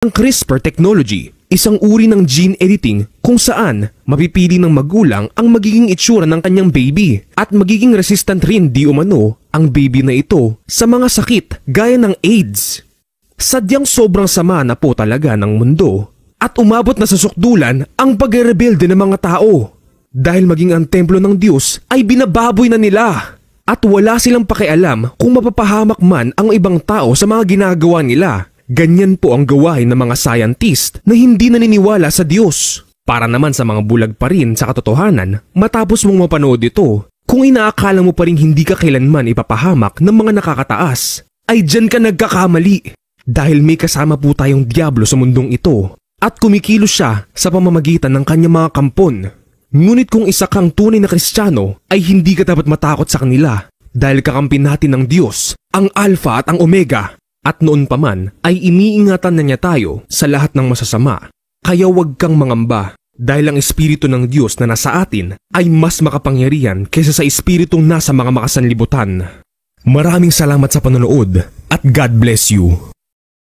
Ang CRISPR technology, isang uri ng gene editing kung saan mapipili ng magulang ang magiging itsura ng kanyang baby at magiging resistant rin di umano ang baby na ito sa mga sakit gaya ng AIDS. Sadyang sobrang sama na po talaga ng mundo at umabot na sa sukdulan ang pagre-rebelde ng mga tao dahil maging ang templo ng Diyos ay binababoy na nila at wala silang pakialam kung mapapahamak man ang ibang tao sa mga ginagawa nila. Ganyan po ang gawain ng mga scientist na hindi naniniwala sa Diyos. Para naman sa mga bulag pa rin sa katotohanan, matapos mong mapanood ito, kung inaakala mo pa rin hindi ka kailanman ipapahamak ng mga nakakataas, ay dyan ka nagkakamali. Dahil may kasama po tayong Diablo sa mundong ito at kumikilos siya sa pamamagitan ng kanyang mga kampon. Ngunit kung isa kang tunay na Kristiyano, ay hindi ka dapat matakot sa kanila dahil kakampi natin ng Diyos, ang Alpha at ang Omega. At noon pa man ay iniingatan na niya tayo sa lahat ng masasama. Kaya huwag kang mangamba dahil ang Espiritu ng Diyos na nasa atin ay mas makapangyarihan kaysa sa Espiritong nasa mga makasanlibutan. Maraming salamat sa panonood at God bless you.